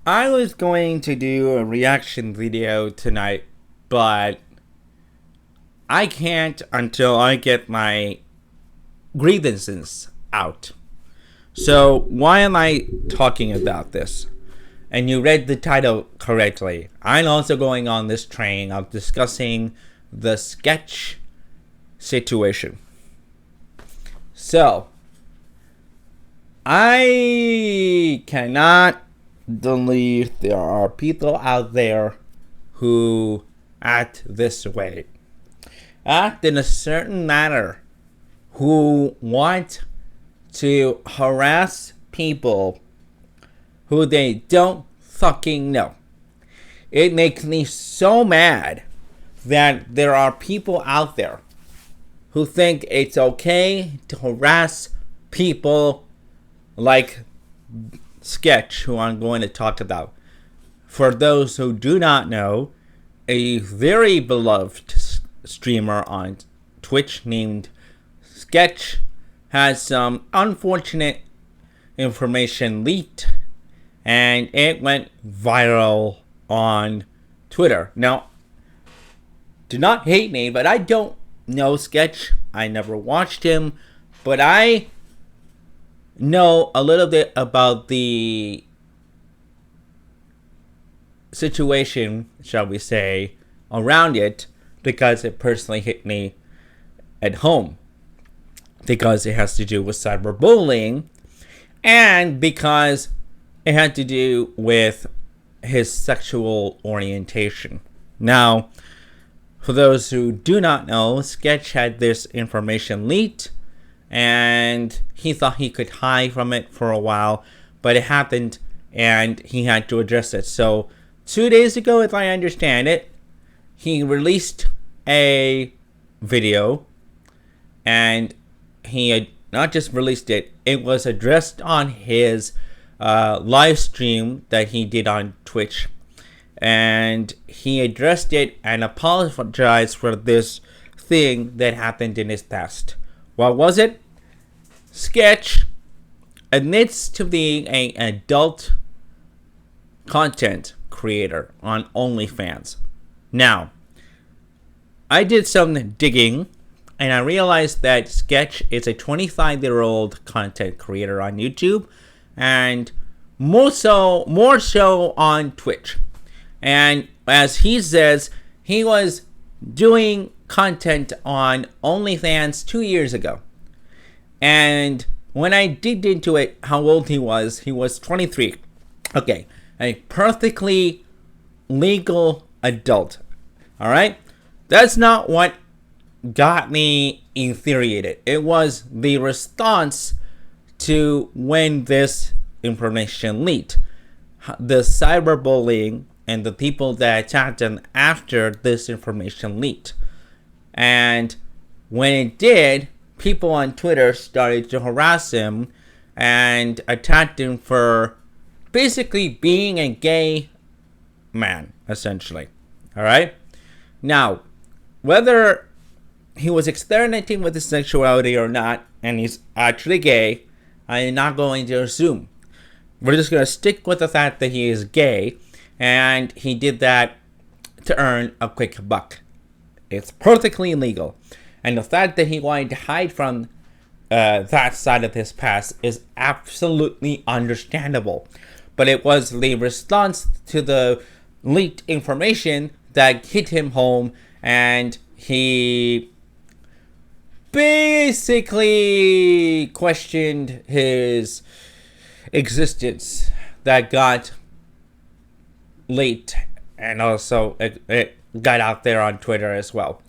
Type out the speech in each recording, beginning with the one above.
I was going to do a reaction video tonight, but I can't until I get my grievances out. So why am I talking about this? And you read the title correctly. I'm also going on this train of discussing the sketch situation. So, I cannot believe there are people out there who act this way. Act in a certain manner, who want to harass people who they don't fucking know. It makes me so mad that there are people out there who think it's okay to harass people like Sketch, who I'm going to talk about. For those who do not know, a very beloved streamer on Twitch named Sketch has some unfortunate information leaked, and it went viral on Twitter. Now, do not hate me, but I don't know Sketch. I never watched him, but I know a little bit about the situation, shall we say, around it, because it personally hit me at home, because it has to do with cyberbullying, and because it had to do with his sexual orientation. Now, for those who do not know, Sketch had this information leaked, and he thought he could hide from it for a while, but it happened, and he had to address it. So 2 days ago, if I understand it, he released a video, and he had not just released it, it was addressed on his live stream that he did on Twitch, and he addressed it and apologized for this thing that happened in his past. What was it? Sketch admits to being an adult content creator on OnlyFans. Now, I did some digging, and I realized that Sketch is a 25-year-old content creator on YouTube, and more so on Twitch. And as he says, he was doing content on OnlyFans 2 years ago. And when I digged into it, how old he was 23. Okay, a perfectly legal adult. Alright? That's not what got me infuriated. It was the response to when this information leaked. The cyberbullying and the people that attacked him after this information leaked. And when it did, people on Twitter started to harass him and attacked him for basically being a gay man, essentially. Alright? Now, whether he was experimenting with his sexuality or not, and he's actually gay, I am not going to assume. We're just going to stick with the fact that he is gay, and he did that to earn a quick buck. It's perfectly legal. And the fact that he wanted to hide from that side of his past is absolutely understandable. But it was the response to the leaked information that hit him home, and he basically questioned his existence that got leaked, and also it got out there on Twitter as well.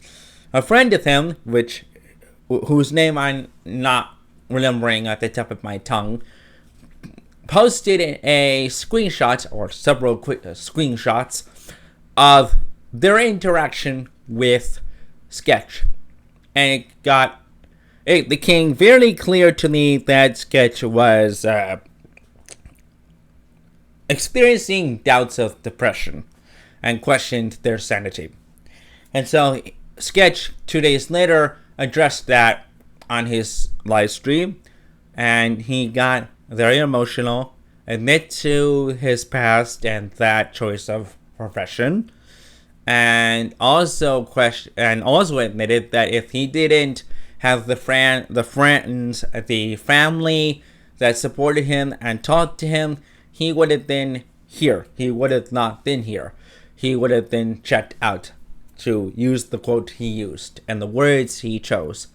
A friend of him, whose name I'm not remembering at the tip of my tongue, posted a screenshot, or several quick screenshots, of their interaction with Sketch. And it became very clear to me that Sketch was experiencing doubts of depression and questioned their sanity. And so Sketch 2 days later addressed that on his live stream, and he got very emotional admit to his past and that choice of profession, and also admitted that if he didn't have the friends, the family that supported him and talked to him, he would have been here. He would have not been here. He would have been checked out, to use the quote he used and the words he chose.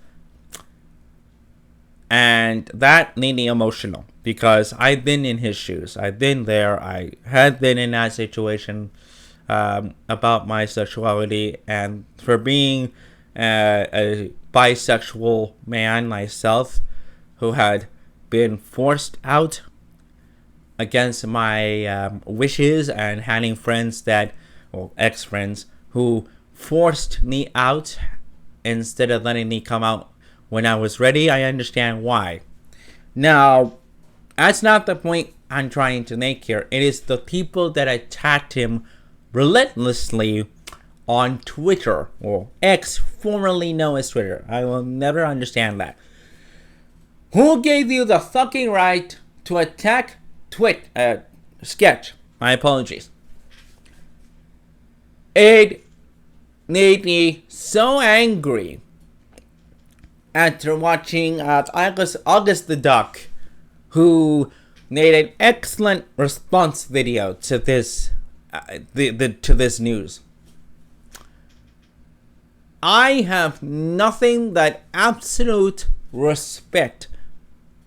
And that made me emotional because I've been in his shoes. I've been there. I had been in that situation about my sexuality, and for being a bisexual man myself who had been forced out against my wishes, and having friends ex-friends who forced me out instead of letting me come out when I was ready. I understand why. Now, that's not the point I'm trying to make here. It is the people that attacked him relentlessly on Twitter, or X, formerly known as Twitter. I will never understand that. Who gave you the fucking right to attack Sketch? My apologies. It made me so angry after watching August the Duck, who made an excellent response video to this to this news. I have nothing but absolute respect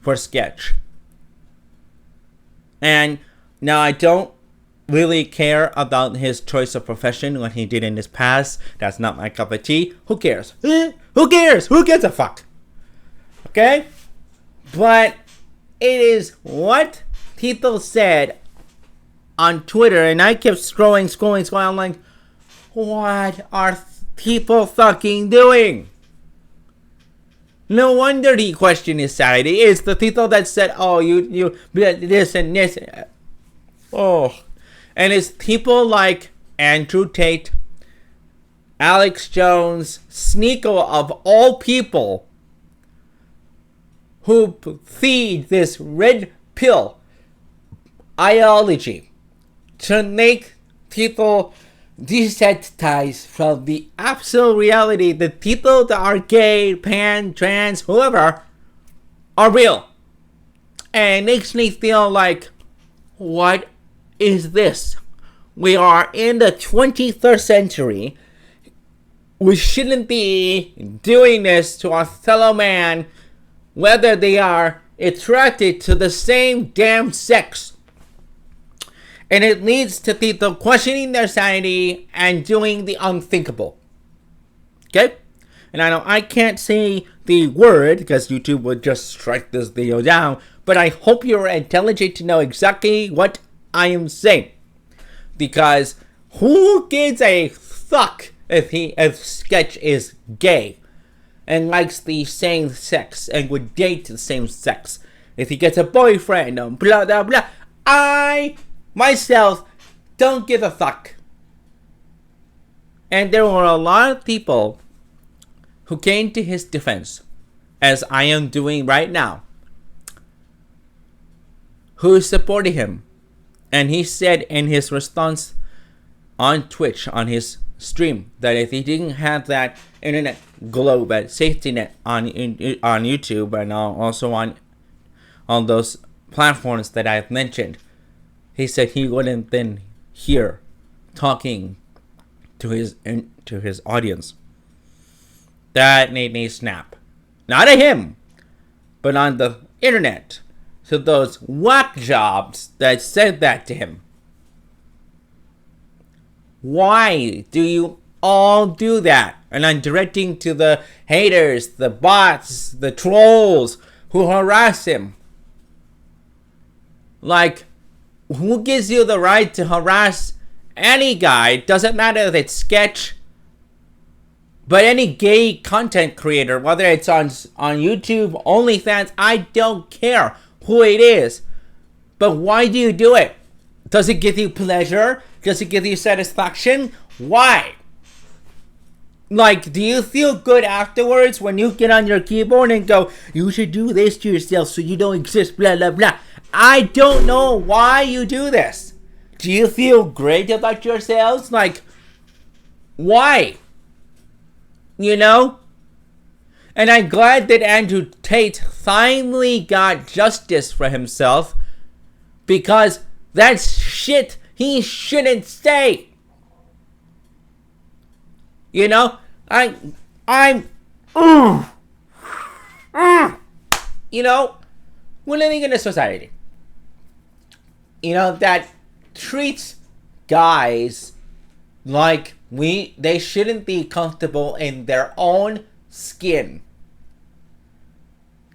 for Sketch. And now I don't really care about his choice of profession, what he did in his past. That's not my cup of tea. Who cares? Who cares? Who gives a fuck? Okay? But it is what people said on Twitter, and I kept scrolling. I'm like, what are people fucking doing? No wonder he questioned his sanity. It's the people that said, oh, you this and this. Oh. And it's people like Andrew Tate, Alex Jones, Sneeko of all people, who feed this red pill ideology to make people desensitized from the absolute reality that people that are gay, pan, trans, whoever, are real. And it makes me feel like, what is this? We are in the 21st century. We shouldn't be doing this to our fellow man, whether they are attracted to the same damn sex. And it leads to people questioning their sanity and doing the unthinkable. Okay? And I know I can't say the word because YouTube would just strike this video down, but I hope you're intelligent to know exactly what I am saying. Because who gives a fuck if Sketch is gay and likes the same sex and would date the same sex? If he gets a boyfriend and blah blah blah. I myself don't give a fuck. And there were a lot of people who came to his defense, as I am doing right now, who supported him. And he said in his response on Twitch, on his stream, that if he didn't have that internet globe, that safety net on YouTube and also on those platforms that I've mentioned, he said he wouldn't have been here talking to his audience. That made me snap. Not at him, but on the internet. To those whack jobs that said that to him. Why do you all do that? And I'm directing to the haters, the bots, the trolls who harass him. Like, who gives you the right to harass any guy? Doesn't matter if it's Sketch, but any gay content creator, whether it's on YouTube, OnlyFans, I don't care who it is. But why do you do it? Does it give you pleasure? Does it give you satisfaction? Why? Like, do you feel good afterwards when you get on your keyboard and go, you should do this to yourself so you don't exist, blah, blah, blah? I don't know why you do this. Do you feel great about yourselves? Like, why? You know? And I'm glad that Andrew Tate finally got justice for himself, because that's shit he shouldn't say. You know? You know, we're living in a society, you know, that treats guys like they shouldn't be comfortable in their own skin.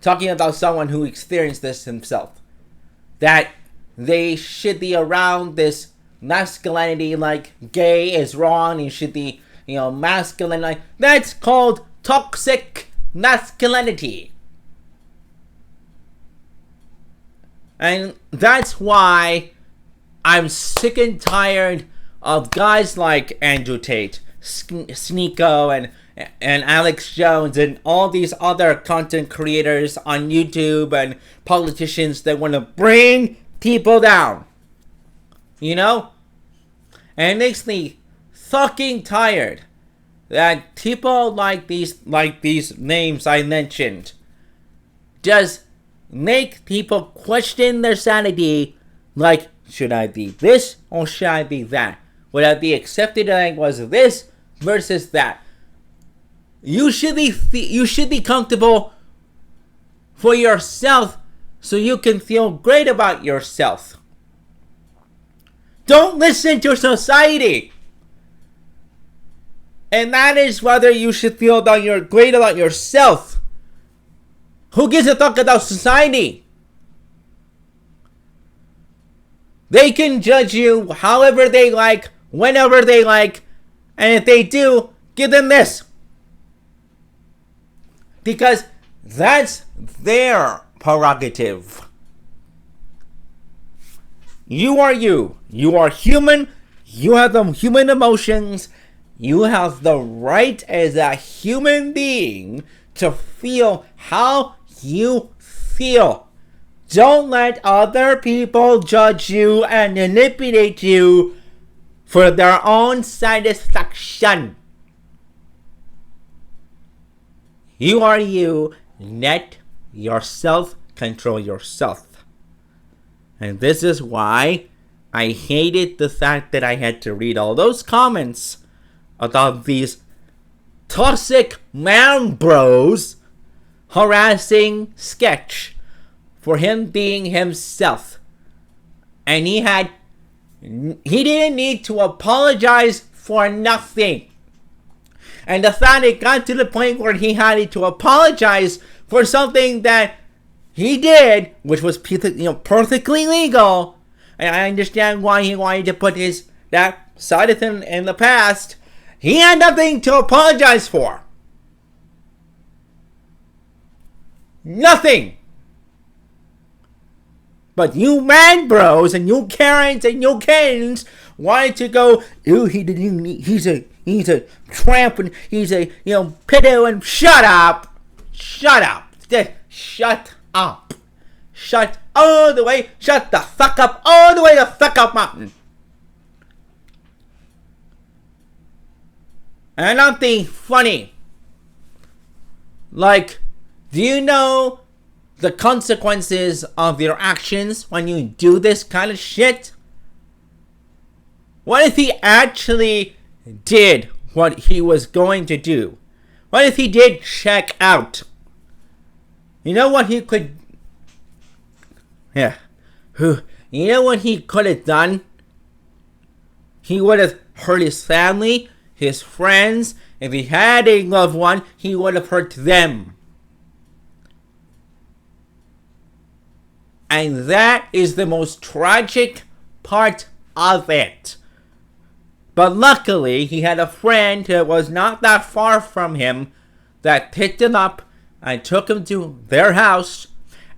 Talking about someone who experienced this himself. That they should be around this masculinity, like gay is wrong, you should be, you know, masculine. Like, that's called toxic masculinity. And that's why I'm sick and tired of guys like Andrew Tate, Sneeko, and Alex Jones, and all these other content creators on YouTube and politicians that want to bring people down. You know? And it makes me fucking tired that people like these names I mentioned just make people question their sanity. Like, should I be this or should I be that? Would I be accepted that I was this versus that? You should be comfortable for yourself so you can feel great about yourself. Don't listen to society. And that is whether you should feel that you're great about yourself. Who gives a fuck about society? They can judge you however they like, whenever they like, and if they do, give them this. Because that's their prerogative. You are you. You are human. You have the human emotions. You have the right as a human being to feel how you feel. Don't let other people judge you and manipulate you for their own satisfaction. You are you. Let yourself control yourself. And this is why I hated the fact that I had to read all those comments about these toxic man bros harassing Sketch for him being himself. And he didn't need to apologize for nothing. And the fact it got to the point where he had to apologize for something that he did, which was perfectly legal. And I understand why he wanted to put that side of him in the past. He had nothing to apologize for. Nothing. But you man bros and you Karens and you Kens wanted to go, ooh, he's a tramp and he's a, pedo, and shut up. Shut up. Shut up. Shut all the way. Shut the fuck up all the way to fuck up mountain. And I'm being funny. Like, do you know the consequences of your actions when you do this kind of shit? What if he actually did what he was going to do? What if he did check out? You know what he could... Yeah. You know what he could have done? He would have hurt his family, his friends. If he had a loved one, he would have hurt them. And that is the most tragic part of it. But luckily, he had a friend that was not that far from him that picked him up and took him to their house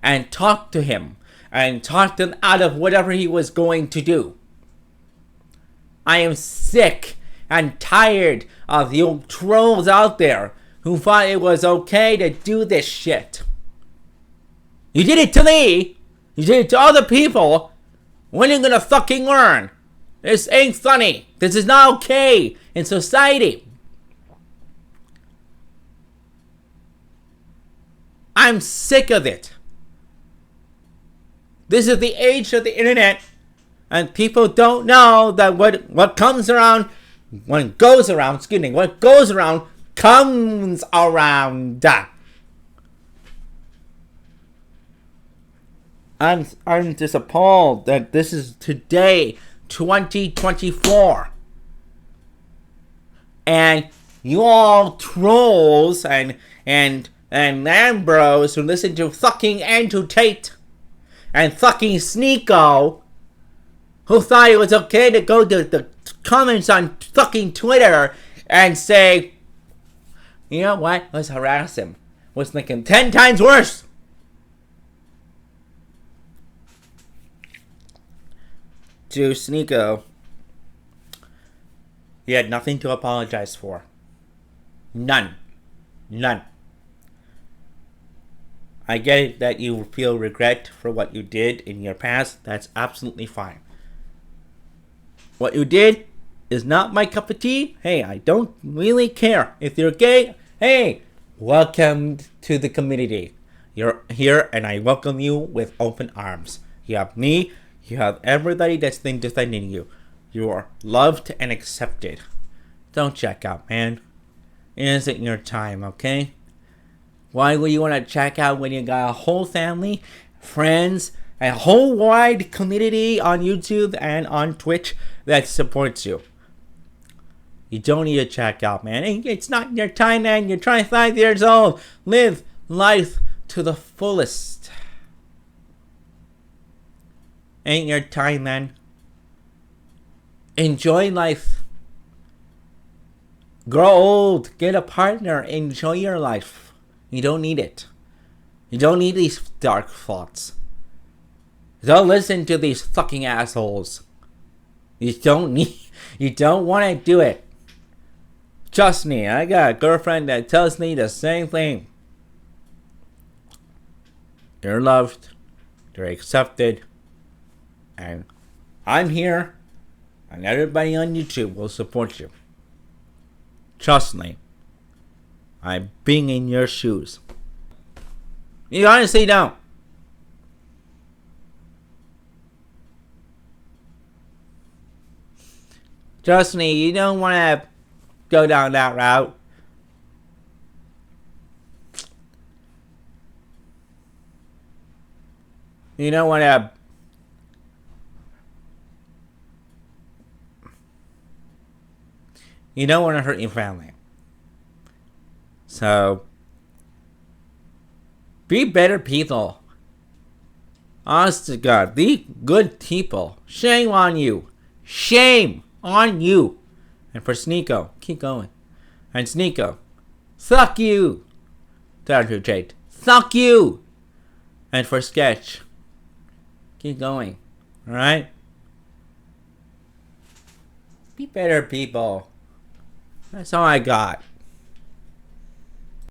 and talked to him and talked him out of whatever he was going to do. I am sick and tired of you trolls out there who thought it was okay to do this shit. You did it to me. You say to other people, when are you gonna fucking learn? This ain't funny. This is not okay in society. I'm sick of it. This is the age of the internet, and people don't know that what comes around, when it goes around, what goes around comes around. I'm just appalled that this is today, 2024. And you all trolls and man bros who listen to fucking Andrew Tate and fucking Sneeko, who thought it was okay to go to the comments on fucking Twitter and say, you know what, let's harass him. Let's make him 10 times worse. To Sneeko, he had nothing to apologize for. None. I get it that you feel regret for what you did in your past. That's absolutely fine. What you did is not my cup of tea. Hey, I don't really care. If you're gay, hey, welcome to the community. You're here and I welcome you with open arms. You have me. You have everybody that's been defending you. You are loved and accepted. Don't check out, man. It isn't your time, okay? Why would you want to check out when you got a whole family, friends, a whole wide community on YouTube and on Twitch that supports you? You don't need to check out, man. It's not your time, man. You're 25 years old. Live life to the fullest. Ain't your time, man. Enjoy life. Grow old. Get a partner. Enjoy your life. You don't need it. You don't need these dark thoughts. Don't listen to these fucking assholes. You don't want to do it. Trust me, I got a girlfriend that tells me the same thing. You're loved. You're accepted. And I'm here, and everybody on YouTube will support you. Trust me. I'm being in your shoes. You honestly don't. Trust me, you don't want to go down that route. You don't want to hurt your family. So, be better people. Honest to God, be good people. Shame on you. Shame on you. And for Sneeko, keep going. And Sneeko, fuck you. Dr. Jade, fuck you. And for Sketch, keep going. Alright? Be better people. That's all I got.